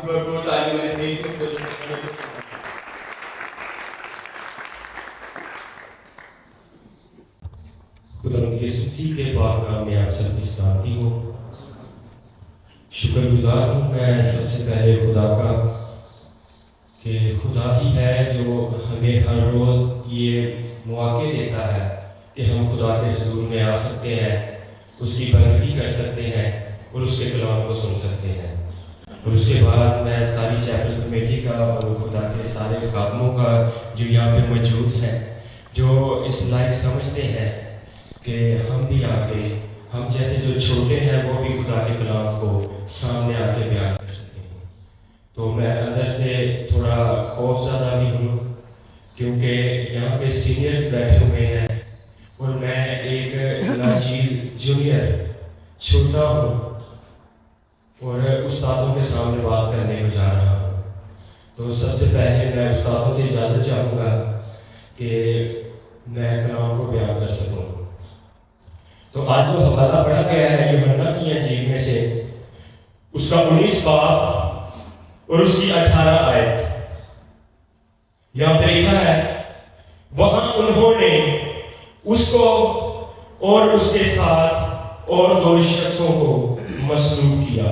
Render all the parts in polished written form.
überbrot allgemeine Facebook खुदा यीशु मसीह के पाक नाम में आप सबकी सलामती हो। शुक्रगुजार हूँ मैं सबसे पहले खुदा का कि खुदा ही है जो हमें हर रोज़ ये मौके देता है कि हम खुदा के हुजूर में आ सकते हैं, उसकी बंदगी कर सकते हैं और उसके कलाम को सुन सकते हैं। और उसके बाद मैं सारी चैपल कमेटी का और खुदा के सारे खादमों का जो यहाँ पे मौजूद हैं, जो इस लायक समझते हैं कि हम भी आके हम जैसे जो छोटे हैं वो भी खुदा के कलाम को सामने आके बयान कर सकें। तो मैं अंदर से थोड़ा खौफज़दा भी हूँ क्योंकि यहाँ पे सीनियर्स बैठे हुए हैं और मैं एक नाचीज जूनियर छोटा हूँ और उस्तादों के सामने बात करने को जा रहा हूँ। तो सबसे पहले मैं उस्तादों से इजाज़त चाहूँगा कि मैं कलाम को बयान कर सकूँ। तो आज जो हवाला पढ़ा गया है यूहन्ना की इंजील में से उसका 19 बाब और उसकी 18 आयत, यहाँ पे लिखा है, वहां उन्होंने उसको और उसके साथ और 2 शख्सों को मसलूब किया,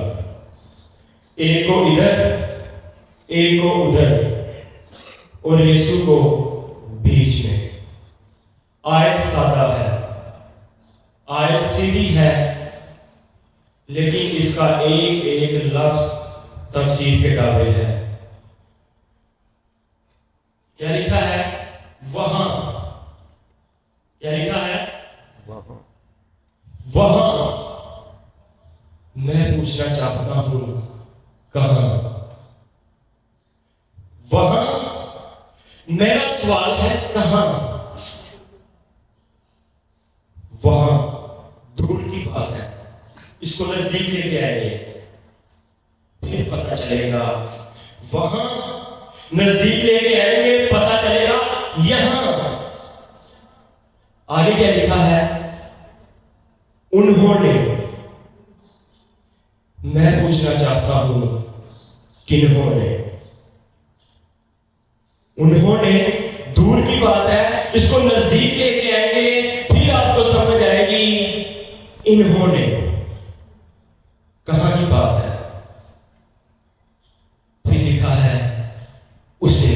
एक को इधर एक को उधर और यीशु को बीच में। आयत सादा है, आयत सीधी है, लेकिन इसका एक एक लफ्ज तफसीर के काबिल है। क्या लिखा है? वहां। क्या लिखा है? वहां। मैं पूछना चाहता हूं कहां? वहां। मेरा सवाल है कहां? वहां दूर की बात है, इसको नजदीक लेके आएंगे फिर पता चलेगा। वहां नजदीक लेके आएंगे पता चलेगा। यहां आगे क्या लिखा है? उन्होंने। मैं पूछना चाहता हूं किन्होंने? उन्होंने दूर की बात है, इसको नजदीक लेके आएंगे फिर आपको समझ आएगी। इन्होंने कहां की बात है? फिर लिखा है उसे।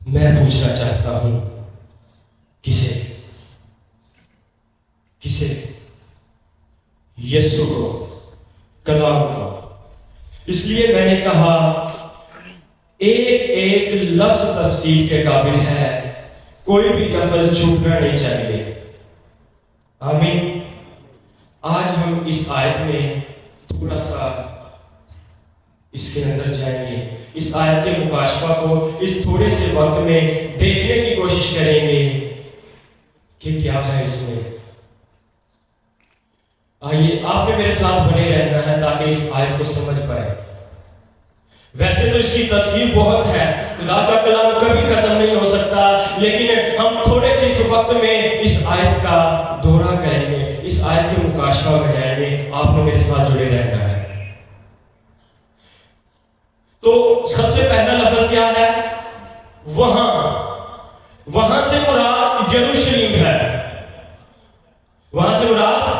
मैं पूछना चाहता हूं किसे? किसे? यीशु को, कलाम को। इसलिए मैंने कहा एक एक लफ्ज तफसीर के काबिल है, कोई भी लफ्ज छूटना नहीं चाहिए। आमीन। आज हम इस आयत में थोड़ा सा इसके अंदर जाएंगे, इस आयत के मुकाशफा को इस थोड़े से वक्त में देखने की कोशिश करेंगे कि क्या है इसमें। आइए, आपने मेरे साथ बने रहना है ताकि इस आयत को समझ पाए। वैसे तो इसकी तफसीर बहुत है, खुदा का कलाम कभी खत्म नहीं हो सकता, लेकिन हम थोड़े से इस वक्त में इस आयत का दौरा करेंगे, इस आयत के मुकाशफा में जाएंगे। आपने मेरे साथ जुड़े रहना है। तो सबसे पहला लफ्ज क्या है? वहां। वहां से मुराद यरूशलेम है। वहां से मुराद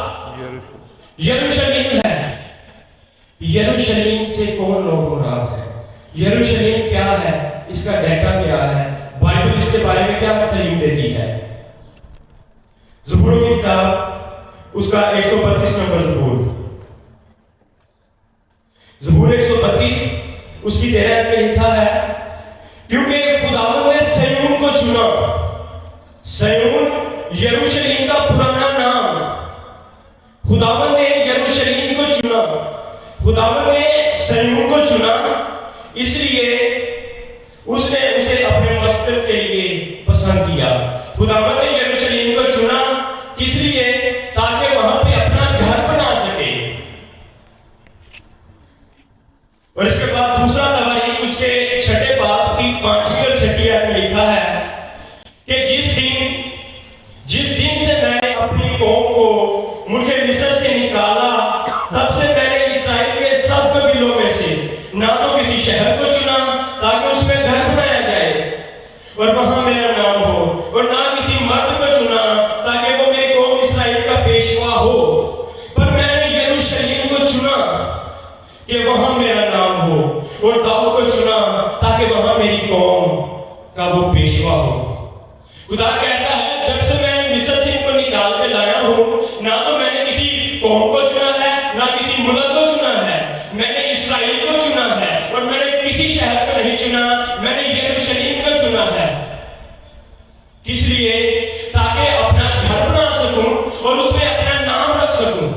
यरूशलेम है। यरूशलेम से कौन लोग मुराद है? यरूशलेम क्या है? इसका डेटा क्या है? बाइबल इसके बारे में क्या तालीम देती है? ज़बूरों की किताब उसका 132 नंबर ज़बूर, ज़बूर 132 उसकी 13 में लिखा है, क्योंकि खुदावंद ने सयून को चुना। सयून यरूशलेम का पुराना नाम। खुदावंद ने यरूशलेम को चुना, खुदावंद ने सयून को चुना, इसलिए उसने उसे अपने मस्कन के लिए पसंद किया। खुदावंद ने यरूशलेम को चुना किस लिए? ताकि वहां पे अपना घर बना सके। और इसके बाद दूसरा तवारीख उसके 6 बाब की 5वीं और 6वीं आयत में लिखा है कि जिस दिन से मैंने अपनी कौम को मुल्क मिस्र से निकाला, तब से मैंने इस्राएल के सब कबीलों में ना तो किसी शहर को चुना ताकि उसमें घर बनाया जाए और वहां मेरा नाम हो, और ना किसी मर्द को चुना ताकि वो मेरी कौम इस्राएल का पेशवा हो, पर मैंने यरूशलेम को चुना कि वहां मेरा नाम हो, और दाऊद को चुना ताकि वहां मेरी कौम का वो पेशवा हो। खुदा कहता है जब से मैं मिस्र से इनको निकाल के लाया हूं, ना तो मैंने किसी कौम को चुना है, ना किसी मुल्क को चुना है, मैंने इस्राएल को चुना है, और मैंने किसी शहर को नहीं चुना, मैंने यरूशलेम को चुना है। किस लिए? ताकि अपना घर बना सकूं और उसमें अपना नाम रख सकूं।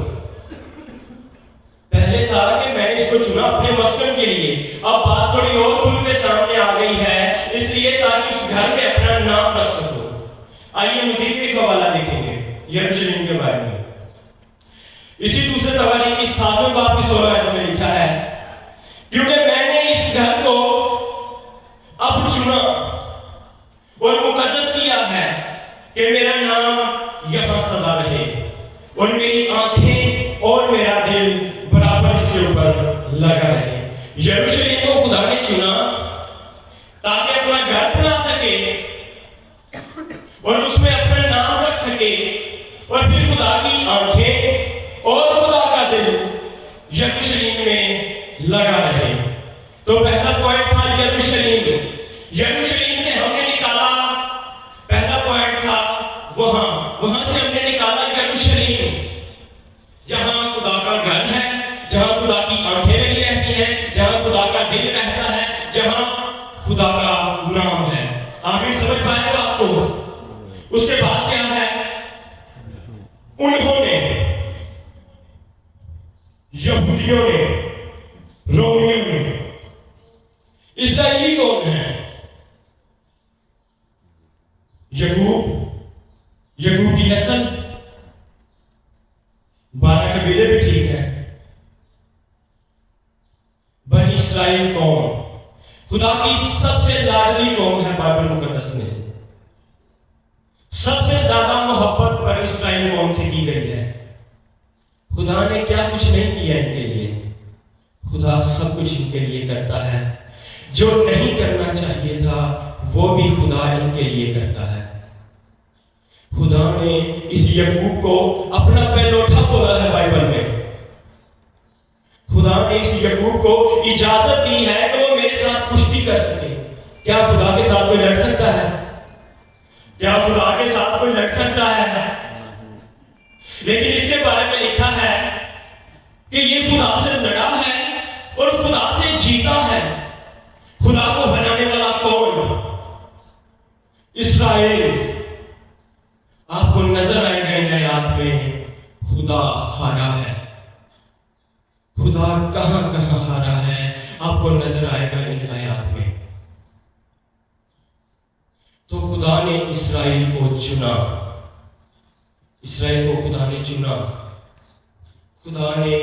पहले था कि मैंने इसको चुना अपने मस्कन के लिए, अब बात थोड़ी और खुल के सामने आ गई है, इसलिए ताकि उस घर में अपना नाम रख सकूं। आइए मजीद एक हवाला देखेंगे यरूशलेम के बारे में। इसी दूसरे तवारीख की 7वें बाब की 16 आयत में लिखा है, क्योंकि मैंने इस घर को अब चुना और मुकद्दस किया है कि मेरा नाम यहां सदा रहे, और मेरी आंखें और मेरा दिल बराबर इसके ऊपर लगा रहे। यरूशलेम को खुदा ने चुना ताकि अपना घर बना सके और उसमें अपना नाम रख सके, और फिर खुदा की आंखें और खुदा का दिल यरूशलेम में लगा रहे। तो पहला पॉइंट था यरूशलेम। यरूशलेम से हमने निकाला, पहला पॉइंट था वहां से हमने निकाला यरूशलेम, जहां खुदा का घर है, जहां खुदा की आंखें लगी रहती हैं, जहां खुदा का दिल रहता है, जहां खुदा का नाम है। आखिर समझ पाए आपको? उसके बाद क्या है? उन्होंने, यहूदियों ने, रोमियों ने, इस्राएली कौन है? यगूब की नस्ल, 12 कबीले भी ठीक है। बनी इस्राएल कौम खुदा की सबसे लाडली कौम है बाइबल मुकद्दस में से। सबसे ज्यादा मोहब्बत बनी इस्राएल कौम से की गई है। खुदा ने क्या कुछ नहीं किया इनके लिए, खुदा सब कुछ इनके लिए करता है। जो नहीं करना चाहिए था वो भी खुदा इनके लिए करता है। खुदा ने इस यकूब को अपना पहलौठा बोला है बाइबल में। खुदा ने इस यकूब को इजाजत दी है कि वो मेरे साथ कुश्ती कर सके। क्या खुदा के साथ कोई लड़ सकता है? क्या खुदा के साथ कोई लड़ सकता है? लेकिन इसके बारे में लिखा है कि ये खुदा से लड़ा है और खुदा से जीता है। खुदा को हराने वाला कौन? इस्राएल। आपको नजर आएगा इन आयत में खुदा हारा है। खुदा कहां कहां हारा है आपको नजर आएगा इन आयत में। तो खुदा ने इस्राएल को चुना, इस्राएल को खुदा ने चुना। खुदा ने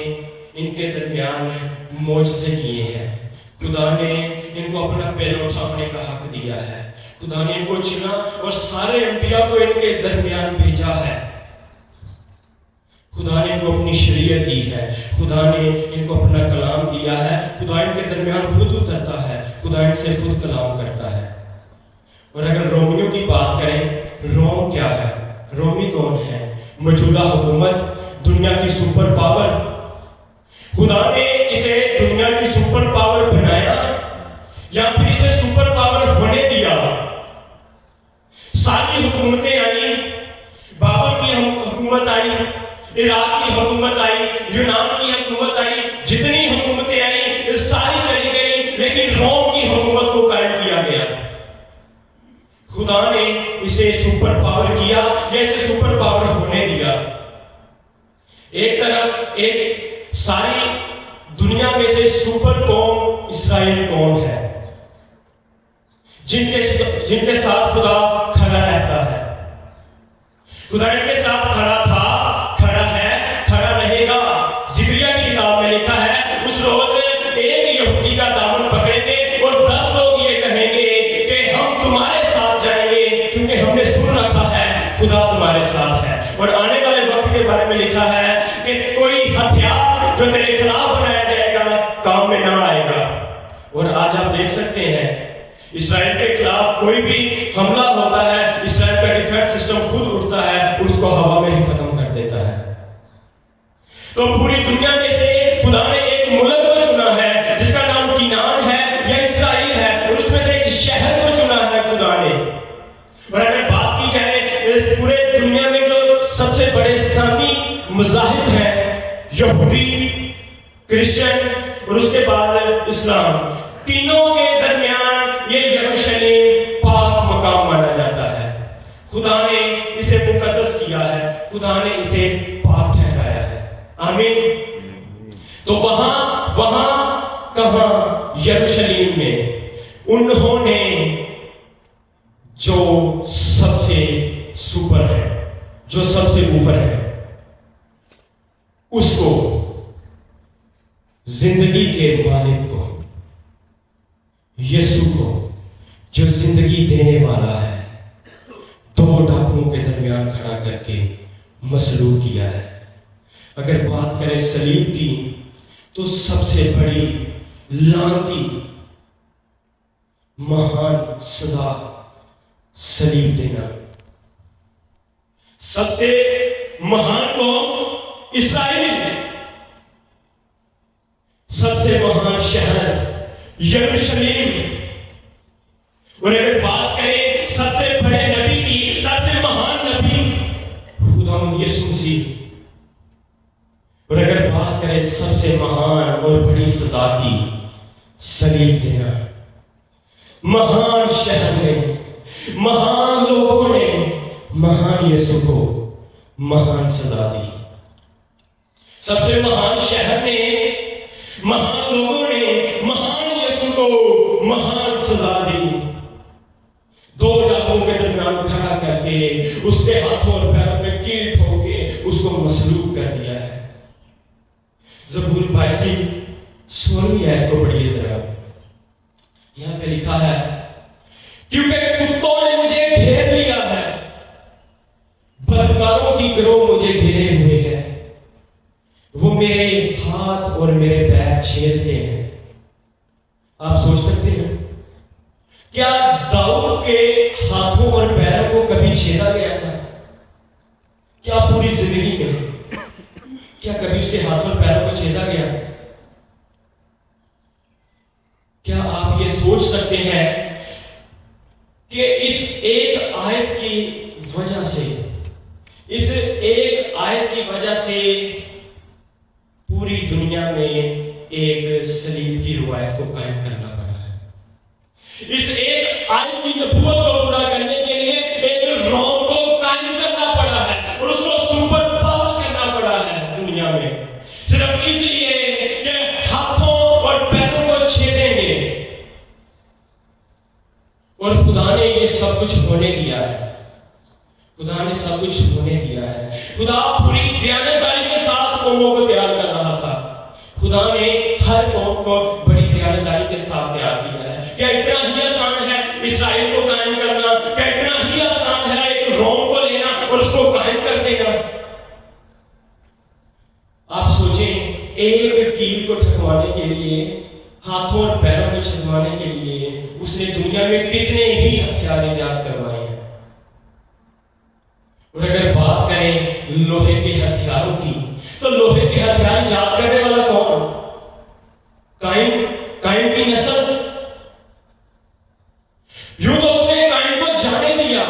इनके दरमियान मोजज़े किए हैं। खुदा ने इनको अपना पहलौठा होने का हक दिया है। खुदा ने इनको चुना और सारे अंबिया को इनके दरमियान भेजा है। खुदा ने इनको अपनी शरीयत दी है। खुदा ने इनको अपना कलाम दिया है। खुदा इनके दरमियान खुद उतरता है। खुदा इनसे खुद कलाम करता है। और अगर रोमियों की बात करें, रोम क्या है? रोमी कौन है? मौजूदा हुकूमत, दुनिया की सुपर पावर। खुदा ने इसे दुनिया की सुपर पावर बनाया या फिर इसे सुपर पावर होने दिया? सारी हुकूमतें आई, बाबर की हुकूमत आई, इराक की हुकूमत आई, यूनान की हुकूमत आई, जितनी हुकूमतें आई सारी चली गई, लेकिन रोम की हुकूमत को कायम किया गया। खुदा ने इसे सुपर पावर किया या इसे सुपर पावर होने दिया। एक तरफ एक सारी दुनिया में से सुपर कौम इस्राएल कौम है, जिनके साथ खुदा खड़ा रहता है। खुदा इनके साथ खड़ा था, खड़ा है, खड़ा रहेगा। जिक्रिया की किताब में लिखा है, उस रोज एक यहूदी का दामन पकड़ेंगे और 10 लोग ये कहेंगे कि हम तुम्हारे साथ जाएंगे, क्योंकि हमने सुन रखा है खुदा तुम्हारे साथ है। और आने वाले वक्त के बारे में लिखा है कि कोई हथियार जो तेरे खिलाफ बनाया जाएगा काम में ना आएगा। देख सकते हैं, इस्राइल के खिलाफ कोई भी हमला होता है, इस्राइल का डिफेंस सिस्टम खुद उठता है, उसको हवा में ही खत्म कर देता है। तो पूरी दुनिया में से खुदा ने एक मुल्क को चुना है जिसका नाम कीनान है या इस्राइल है, और उसमें से एक शहर को चुना है खुदा ने। और अगर बात की जाए इस पूरे दुनिया में जो सबसे बड़े सामी मज़ाहिब हैं, यहूदी, क्रिश्चियन और उसके बाद इस्लाम, तीनों के दरमियान ये यरूशलेम पाक मकाम माना जाता है। खुदा ने इसे मुकद्दस किया है, खुदा ने इसे पाक ठहराया है। आमीन। तो वहां कहां? यरूशलेम में उन्होंने जो सबसे सुपर है, जो सबसे ऊपर है, उसको, जिंदगी के मालिक को, यीशु को, जो जिंदगी देने वाला है, दो डाकुओं के दरमियान खड़ा करके मसलूब किया है। अगर बात करें सलीब की, तो सबसे बड़ी लानती महान सजा सलीब देना। सबसे महान को इस्राइल, सबसे महान शहर यरूशलेम, और अगर बात करें सबसे बड़े नबी की, सबसे महान नबी खुदावंद यीशु मसीह, और अगर बात करें सबसे महान और बड़ी सजा की, सलीब देना। महान शहर ने, महान लोगों ने महान यीशु को महान सजा दी। सबसे महान शहर ने, महान लोगों ने महान यीशु को महान सजा दी। दो डाकुओं के दरमियान खड़ा करके उसके हाथों और पैरों में कील ठोक के उसको मसलूब कर दिया है। ज़बूर 22 की 16वीं आयत को पढ़िए जरा। यहां पे लिखा है, क्योंकि कुत्तों ने मुझे घेर लिया है, बदकारों की गिरोह मुझे घेरे हुए है, वो मेरे हाथ और मेरे पैर छेदते हैं। आप सोच सकते हैं, क्या दाऊद के हाथों और पैरों को कभी छेदा गया था? क्या पूरी जिंदगी में क्या कभी उसके हाथों और पैरों को छेदा गया? क्या आप ये सोच सकते हैं कि इस एक आयत की वजह से, इस एक आयत की वजह से पूरी दुनिया में एक सलीब की रिवायत को कायम करना पड़ा है। इस एक आयत की नबूवत को पूरा करने के लिए एक रोम को कायम करना पड़ा है और उसको सुपर पावर करना पड़ा है दुनिया में, सिर्फ इसलिए कि हाथों और पैरों को छेदेंगे। और खुदा ने ये सब कुछ होने दिया है, खुदा ने सब कुछ होने दिया है। खुदा पूरी दयानतदारी के साथ कौमों को तैयार कर रहा था। खुदा ने हर कौम को बड़ी दयानतदारी के साथ तैयार किया है। क्या इतना ही आसान है इस्राइल को कायम करना? क्या इतना ही आसान है एक रोम को लेना और उसको कायम कर देना? आप सोचें, एक कील को ठकवाने के लिए, हाथों और पैरों में छुड़वाने के लिए उसने दुनिया में कितने ही हथियार इजाद करवाए हैं। और अगर बात करें लोहे के हथियारों की, तो लोहे के हथियार इजाद करने वाला कौन? काइन की नस्ल। यूं तो उसने काइन को जाने दिया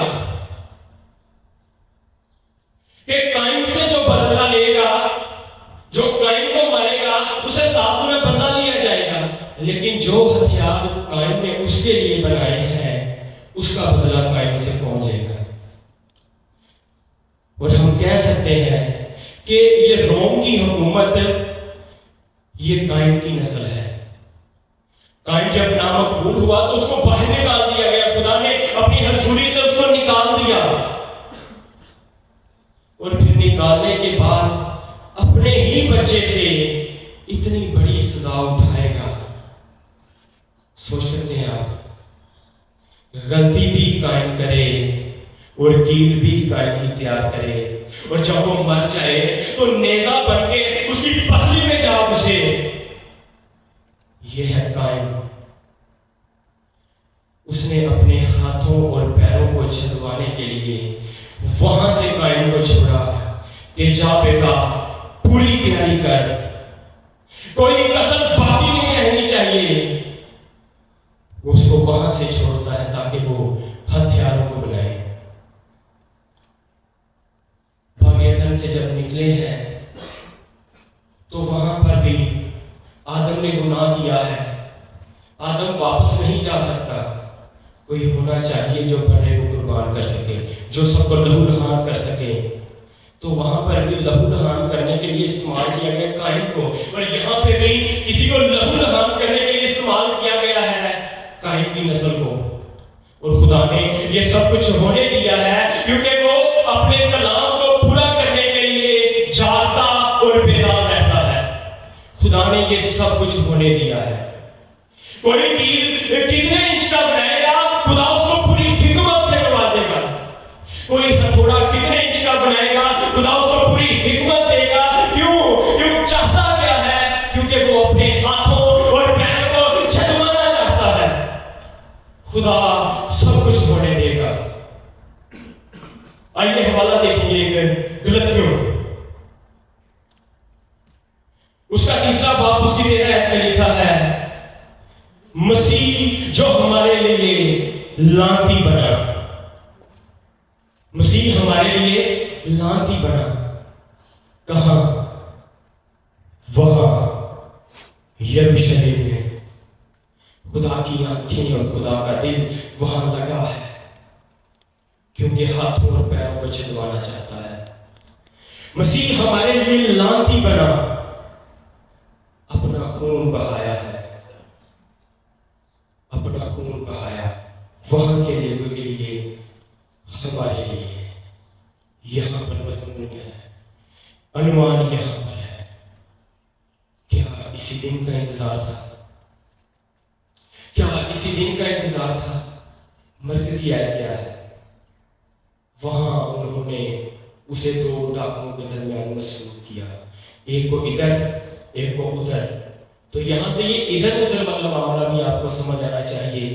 कि काइन से जो बदला लेगा, जो काइन को मारेगा, उसे 7 गुना बदला लिया जाएगा। लेकिन जो हथियार काइन ने उसके लिए बनाए हैं, उसका बदला काइन से कौन लेगा? और हम कह सकते हैं कि ये रोम की हुकूमत, ये काइन की नस्ल है। काइन जब नामकबूल हुआ तो उसको बाहर निकाल दिया गया। खुदा ने अपनी हथौड़ी से उसको निकाल दिया और फिर निकालने के बाद अपने ही बच्चे से इतनी बड़ी सजा उठाएगा। सोच सकते हैं आप? गलती भी काइन करे और कील भी काइन ही तैयार करे, और जब वो मर जाए तो नेजा बनके उसकी पसली में जा घुसे। ये है काइन। उसने अपने हाथों और पैरों को छुड़वाने के लिए वहां से कायन को छोड़ा कि जा बेटा पूरी तैयारी कर, कोई कसर बाकी नहीं रहनी चाहिए। उसको वहां से छोड़ता है ताकि वो हथियारों को बनाए। भाग्यतन से जब निकले हैं तो वहां पर भी आदम ने गुनाह किया है। आदम वापस नहीं जा सकता। कोई होना चाहिए जो बड़े को कुर्बान कर सके, जो सबको लहूलुहान कर सके। तो वहां पर भी लहूलुहान करने के लिए इस्तेमाल किया गया कायन को, और यहाँ पे भी किसी को लहूलुहान करने के लिए इस्तेमाल किया गया है कायन की नस्ल को। और खुदा ने ये सब कुछ होने दिया है क्योंकि वो अपने कलाम को पूरा करने के लिए जागता और बेदार रहता है। खुदा ने ये सब कुछ होने दिया है। कोई कील कितने इंच का बनाएगा, खुदा उसको पूरी हिकमत से नवाजेगा। कोई हथौड़ा कितने इंच का बनाएगा, खुदा उसको पूरी हिकमत देगा। क्यों चाहता क्या है? क्योंकि वो अपने हाथों और पैरों को जगमगाना चाहता है। खुदा सब कुछ होने देगा। आइए हवाला देखेंगे एक गलतियों, उसका 3 बाब उसकी 13 आयत में लिखा है, मसीह जो हमारे लिए लांती बना। मसीह हमारे लिए लांती बना। कहां? वहां यरूशलेम में। खुदा की आंखें और खुदा का दिल वहां लगा है क्योंकि हाथों और पैरों को छिदवाना चाहता है। मसीह हमारे लिए लांती बना, अपना खून बहाया है, अपना खून बहाया वहां के लोगों के लिए, हमारे लिए। यहां पर मजमून है, अनुमान यहां पर है। क्या इसी दिन का इंतजार था? क्या इसी दिन का इंतजार था? मरकजी आयत क्या है? वहां उन्होंने उसे 2 डाकुओं के दरमियान मसरूफ किया, एक को इधर एक को उधर। तो यहां से ये इधर उधर वाला मामला भी आपको समझ आना चाहिए।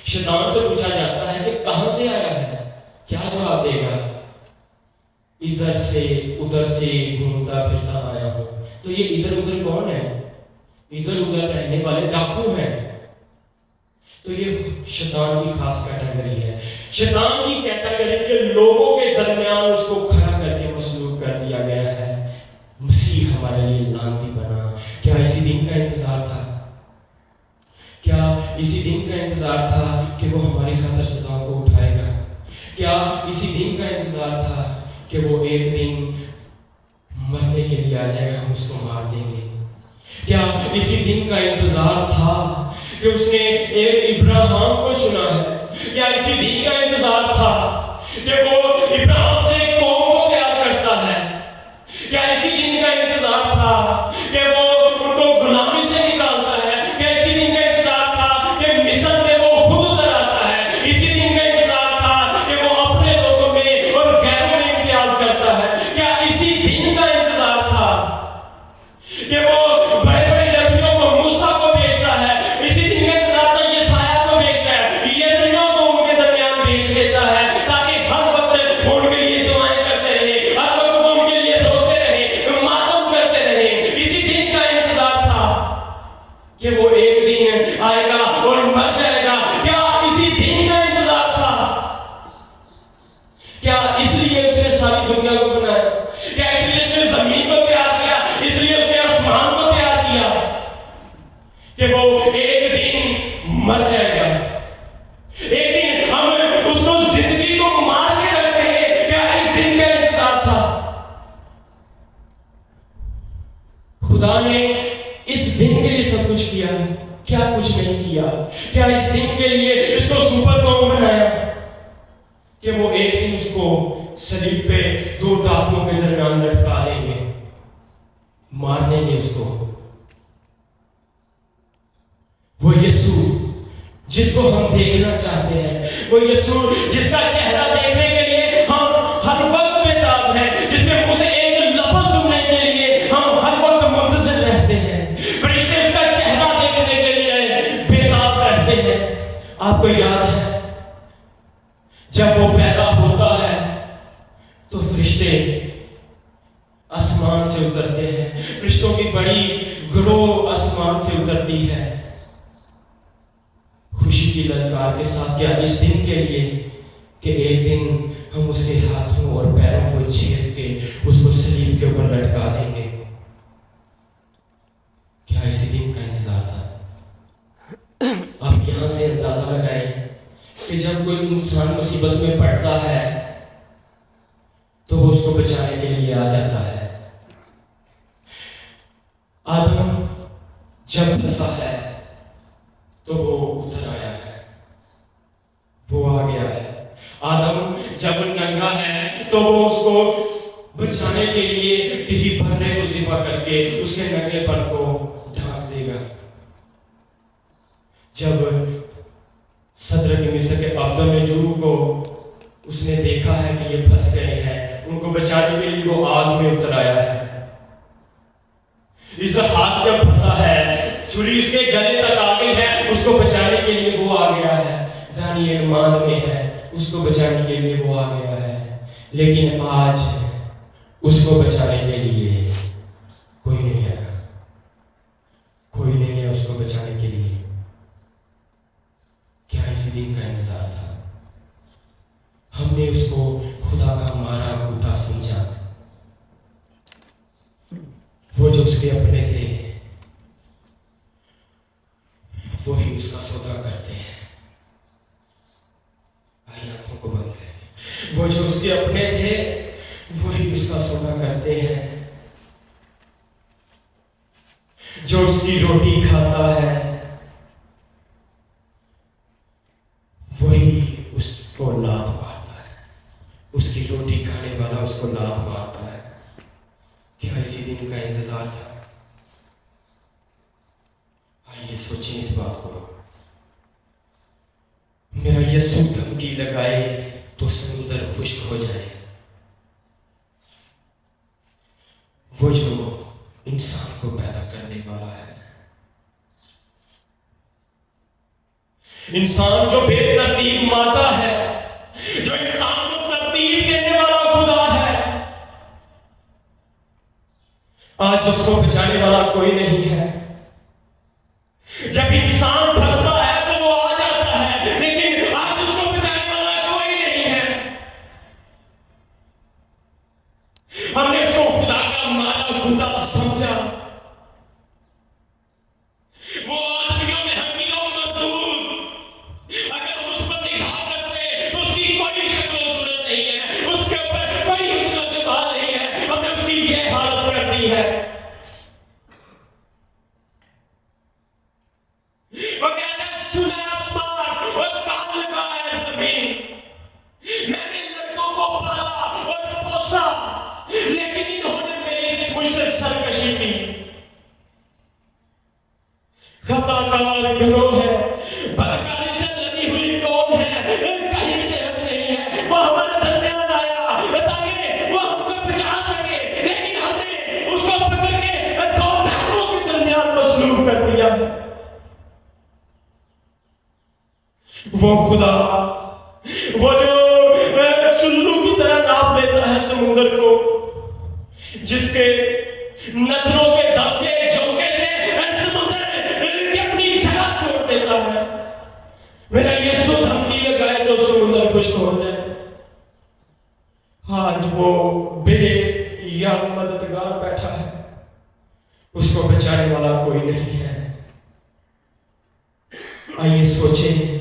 शैतान से पूछा जाता है कि कहां से आया है, क्या जवाब देगा? इधर से उधर से घूमता फिरता आया हूं। तो ये इधर उधर कौन है? इधर उधर रहने वाले डाकू हैं। तो ये शैतान की खास कैटेगरी है। शैतान की कैटेगरी के लोगों के दरमियान उसको खड़ा करके मसलूब कर दिया गया है। मसीह हमारे लिए लांती बना। क्या इसी दिन का इंतजार था? क्या इसी दिन का इंतजार था कि वो हमारी खातिर सजाओं को उठाएगा? क्या इसी दिन का इंतजार था कि वो एक दिन मरने के लिए आ जाएगा, हम उसको मार देंगे? क्या इसी दिन का इंतजार था कि उसने एक इब्राहिम को चुना है? क्या इसी दिन का इंतजार था कि वो इब्राहिम से एक कौम को तैयार करता है? क्या इसी दिन का इंतजार था कि वो उनको गुलामी से निकालता है? क्या इसी दिन का इंतजार था कि मिस्र में वो खुद उतर आता है? इसी दिन का इंतजार था कि वो अपने लोगों में और गैरों में इम्तियाज करता है? क्या इसी दिन का इंतजार था कि वो बड़े बड़े नबियों को, मूसा को भेजता है? इसी दिन का इंतजार था, ये साया को भेजता है, ये नबियों को उनके दरमियान भेज देता है ताकि हर वक्त वो उनके लिए दुआएं करते रहे, हर वक्त वो उनके लिए रोते रहे, मातम करते रहे। इसी दिन का इंतजार था कि वो एक दिन आएगा और मर जाएगा। क्या इसी दिन का इंतजार था? क्या इसलिए उसने सारी दुनिया को बनाया? क्या इसलिए उसने जमीन को तैयार किया? इसलिए उसने आसमान को तैयार किया कि वो एक दिन मर जाएगा, एक दिन हम उसको जिंदगी को मार के रख देंगे? क्या इस दिन का इंतजार था? खुदा ने इस दिन के लिए सब कुछ किया, क्या कुछ नहीं किया? क्या इस दिन के लिए इसको सुपर कौन बनाया कि वो एक दिन उसको सलीब पे 2 डाकुओं के दरमियान लटका देंगे, मार देंगे उसको? वो यीशु जिसको हम देखना चाहते हैं, वो यीशु जिसका चेहरा देखने के लिए हम हर वक्त बेताब हैं, जिसके मुंह से एक लफ्ज सुनने के लिए हम हर वक्त मुंतज़िर रहते हैं, फरिश्ते उसका चेहरा देखने के लिए बेताब रहते हैं। आपको याद है जब वो पैदा होता है तो फरिश्ते आसमान से उतरते हैं, फरिश्तों की बड़ी गिरोह आसमान से उतरती है खुशी की ललकार के साथ। क्या इस दिन के लिए कि एक दिन हम उसके हाथों और पैरों को चीर के उसको सलीब के ऊपर लटका देंगे। क्या इसी दिन का इंतजार था? आप यहां से अंदाजा लगाएं कि जब कोई इंसान मुसीबत में पड़ता है तो वो उसको बचाने के लिए आ जाता है। आदम जब फंसा है तो वो उतर आया है, वो आ गया है। आदम जब नंगा है तो वो उसको बचाने के लिए किसी बकरे को ज़िबा करके उसके नंगेपन को ढांक देगा। जब सदरक मिस्र के अब्दो को उसने देखा है कि ये फंस गए हैं, उनको बचाने के लिए वो आग में उतर आया है। इसहाक जब फंसा है, छुरी उसके गले तक आ गई है, उसको बचाने के लिए वो आ गया है। दानियल मांद में है, उसको बचाने के लिए वो आ गया है। लेकिन आज उसको बचाने के लिए कोई नहीं आया, कोई नहीं है उसको बचाने के लिए। क्या इसी दिन का इंतजार था? हमने उसको खुदा का मारा कूटा समझा। वो जो उसके अपने थे वो ही उसका सौदा करते हैं। आइए आंखों को बंद करें। वो जो उसके अपने थे वो ही उसका सौदा करते हैं। जो उसकी रोटी खाता है वही उसको लात मारता है, उसकी रोटी खाने वाला उसको लात मारता है। क्या इसी दिन का इंतजार था? आइए सोचें इस बात को। मेरा यीशु धमकी लगाए तो समुद्र खुश्क हो जाए। वो जो इंसान को पैदा करने वाला है, इंसान जो बेतरतीब माता है, जो इंसान को तरतीब देने वाला खुदा है, आज उसको बचाने वाला कोई नहीं है। जब इंसान फंसता है तो वो आ जाता है, लेकिन आज उसको बचाने वाला कोई नहीं है। हमने उसको खुदा का मारा कूटा समझा। वो आदमियों में हकीरों मजदूर, अगर हम उस पर निगाह करते तो उसकी कोई शक्ल सूरत नहीं है, उसके ऊपर कोई उसका जवाब नहीं है। हमने उसकी ये हालत कर दी है। वो कहता है सुना आसमान और कान लगा है जमीन। मैंने लड़कों को पाला और पोसा, लेकिन इन्होंने मुझसे सरकशी की। खताकार गिरोह है, बदकारी से लदी हुई कौन है, कहीं से हद नहीं है। वो हमारे दरमियान आया ताकि वो हमको बचा सके, लेकिन हमने उसको पकड़ के दो बैलों के दरमियान मसलूब कर दिया है। वो खुदा, वो जो चुल्लू की तरह नाप लेता है समुद्र को, जिसके नजरों के धक्के झोंके से समुद्र की अपनी जगह छोड़ देता है। मेरा यीशु धमकी लगाए तो समुद्र खुश्क हो जाए। आज वो बेयार मददगार बैठा है, उसको बचाने वाला कोई नहीं है। आइए सोचें